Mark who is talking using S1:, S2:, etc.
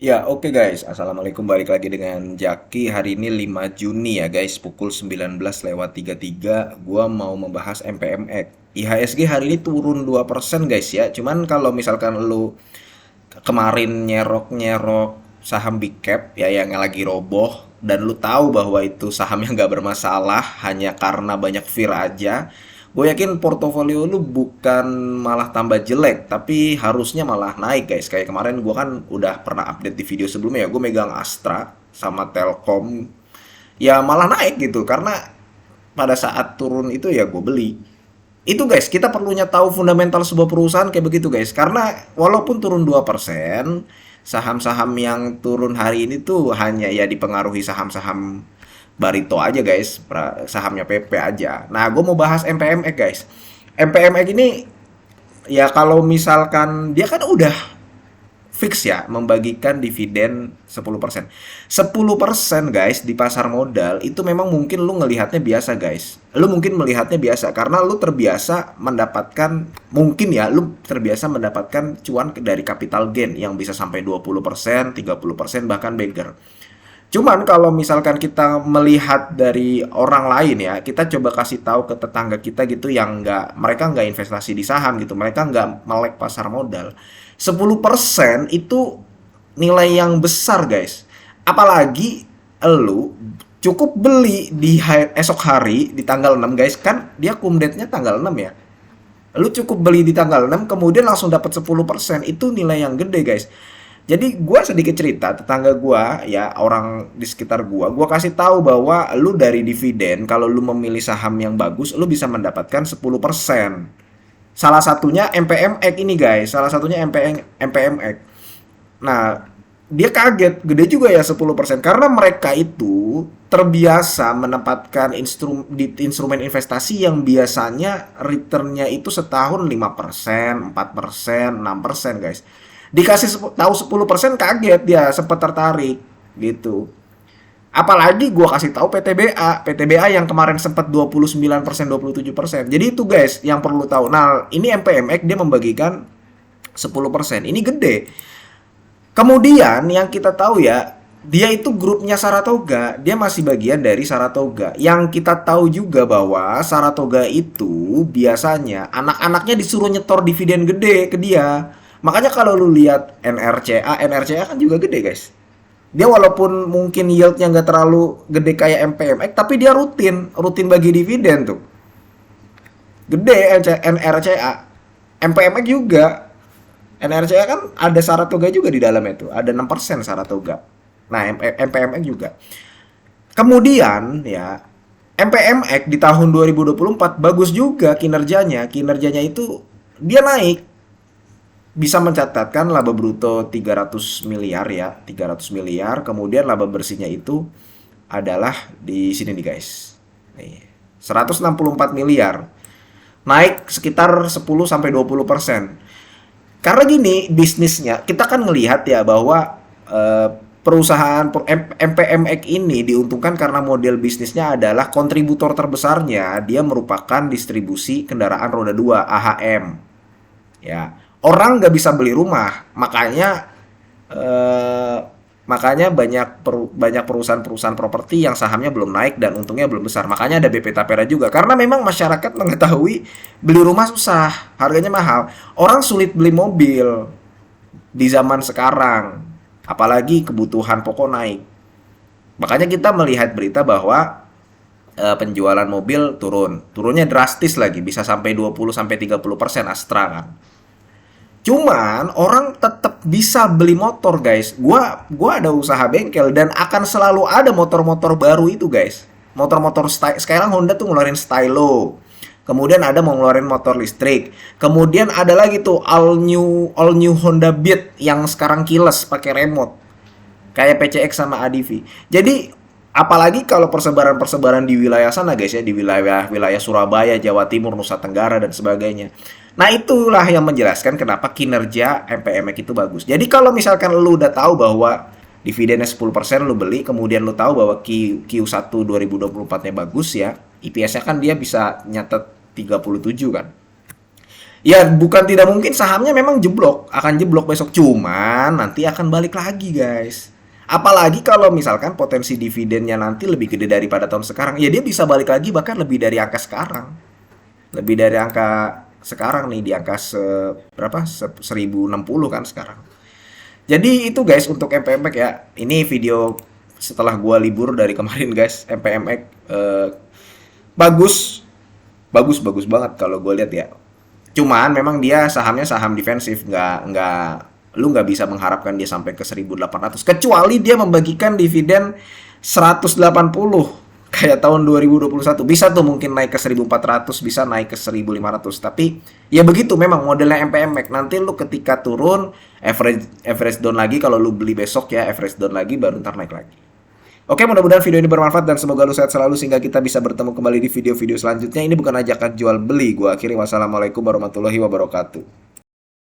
S1: Ya, oke guys. Assalamualaikum, balik lagi dengan Jaki. Hari ini 5 Juni ya guys, pukul 19:33. Gua mau membahas MPMX. IHSG hari ini turun 2% guys ya. Cuman kalau misalkan lu kemarin nyerok-nyerok saham big cap ya yang lagi roboh dan lu tahu bahwa itu sahamnya nggak bermasalah hanya karena banyak fear aja, gue yakin portofolio lu bukan malah tambah jelek tapi harusnya malah naik guys. Kayak kemarin gue kan udah pernah update di video sebelumnya ya, gue megang Astra sama Telkom ya malah naik gitu karena pada saat turun itu ya gue beli. Itu guys, kita perlunya tahu fundamental sebuah perusahaan kayak begitu guys. Karena walaupun turun 2%, saham-saham yang turun hari ini tuh hanya ya dipengaruhi saham-saham Barito aja guys, sahamnya PP aja. Nah, gue mau bahas MPMX guys. MPMX ini ya kalau misalkan dia kan udah fix ya membagikan dividen 10%. 10% guys di pasar modal itu memang mungkin lu ngelihatnya biasa guys. Lu mungkin melihatnya biasa karena lu terbiasa mendapatkan mungkin ya lu terbiasa mendapatkan cuan dari capital gain yang bisa sampai 20%, 30% bahkan beggar. Cuman kalau misalkan kita melihat dari orang lain ya, kita coba kasih tahu ke tetangga kita gitu yang mereka nggak investasi di saham gitu, mereka nggak melek pasar modal. 10% itu nilai yang besar guys. Apalagi elu cukup beli di esok hari di tanggal 6 guys, kan dia cum date-nya tanggal 6 ya. Lu cukup beli di tanggal 6 kemudian langsung dapat 10%, itu nilai yang gede guys. Jadi gue sedikit cerita tetangga gue ya orang di sekitar gue kasih tahu bahwa lu dari dividen kalau lu memilih saham yang bagus lu bisa mendapatkan 10%. Salah satunya MPMX ini guys, salah satunya MPMX. Nah, dia kaget, gede juga ya 10% karena mereka itu terbiasa menempatkan instrumen investasi yang biasanya returnnya itu setahun 5%, 4%, 6% guys. Dikasih tahu 10% kaget dia, sempat tertarik gitu. Apalagi gua kasih tahu PTBA yang kemarin sempat 29%, 27%. Jadi itu guys yang perlu tahu. Nah, ini MPMX dia membagikan 10%. Ini gede. Kemudian yang kita tahu ya, dia itu grupnya Saratoga, dia masih bagian dari Saratoga. Yang kita tahu juga bahwa Saratoga itu biasanya anak-anaknya disuruh nyetor dividen gede ke dia. Makanya kalau lu lihat NRCA kan juga gede guys. Dia walaupun mungkin yieldnya nggak terlalu gede kayak MPMX, tapi dia rutin bagi dividen tuh. Gede NRCA, MPMX juga. NRCA kan ada Saratoga juga di dalamnya tuh. Ada 6% Saratoga. Nah, MPMX juga. Kemudian ya, MPMX di tahun 2024 bagus juga kinerjanya. Kinerjanya itu dia naik bisa mencatatkan laba bruto 300 miliar ya, 300 miliar. Kemudian laba bersihnya itu adalah di sini nih guys. Nih, 164 miliar. Naik sekitar 10 sampai 20%. Karena gini, bisnisnya kita kan ngelihat ya bahwa eh, perusahaan MPMX ini diuntungkan karena model bisnisnya adalah kontributor terbesarnya dia merupakan distribusi kendaraan roda 2 AHM. Ya, orang nggak bisa beli rumah, eh, makanya banyak perusahaan-perusahaan properti yang sahamnya belum naik dan untungnya belum besar. Makanya ada BP Tapera juga karena memang masyarakat mengetahui beli rumah susah, harganya mahal. Orang sulit beli mobil di zaman sekarang, apalagi kebutuhan pokok naik. Makanya kita melihat berita bahwa penjualan mobil turun. Turunnya drastis lagi, bisa sampai 20 sampai 30% Astra kan. Cuman orang tetap bisa beli motor, guys. Gua ada usaha bengkel dan akan selalu ada motor-motor baru itu, guys. Motor-motor sekarang Honda tuh ngeluarin Stylo. Kemudian ada mau ngeluarin motor listrik. Kemudian ada lagi tuh all new Honda Beat yang sekarang keyless pakai remote. Kayak PCX sama ADV. Jadi apalagi kalau persebaran-persebaran di wilayah sana guys ya, di wilayah Surabaya, Jawa Timur, Nusa Tenggara dan sebagainya. Nah, itulah yang menjelaskan kenapa kinerja MPMX itu bagus. Jadi kalau misalkan lu udah tahu bahwa dividennya 10% lu beli, kemudian lu tahu bahwa Q1 2024-nya bagus ya, EPS-nya kan dia bisa nyatet 37 kan. Ya, bukan tidak mungkin sahamnya memang jeblok, akan jeblok besok. Cuman nanti akan balik lagi, guys. Apalagi kalau misalkan potensi dividennya nanti lebih gede daripada tahun sekarang, ya dia bisa balik lagi bahkan lebih dari angka sekarang. Lebih dari angka sekarang nih, di angka berapa? 1060 kan sekarang. Jadi itu guys untuk MPMX ya. Ini video setelah gua libur dari kemarin guys, MPMX bagus, bagus banget kalau gue lihat ya. Cuman memang dia sahamnya saham defensif, nggak lu nggak bisa mengharapkan dia sampai ke 1.800 kecuali dia membagikan dividen 180 kayak tahun 2021. Bisa tuh mungkin naik ke 1.400, bisa naik ke 1.500. Tapi ya begitu memang modelnya MPMX. Nanti lu ketika turun average down lagi, kalau lu beli besok ya average down lagi baru ntar naik lagi. Oke, mudah-mudahan video ini bermanfaat dan semoga lu sehat selalu sehingga kita bisa bertemu kembali di video-video selanjutnya. Ini bukan ajakan jual beli. Gua akhiri, wassalamualaikum warahmatullahi wabarakatuh.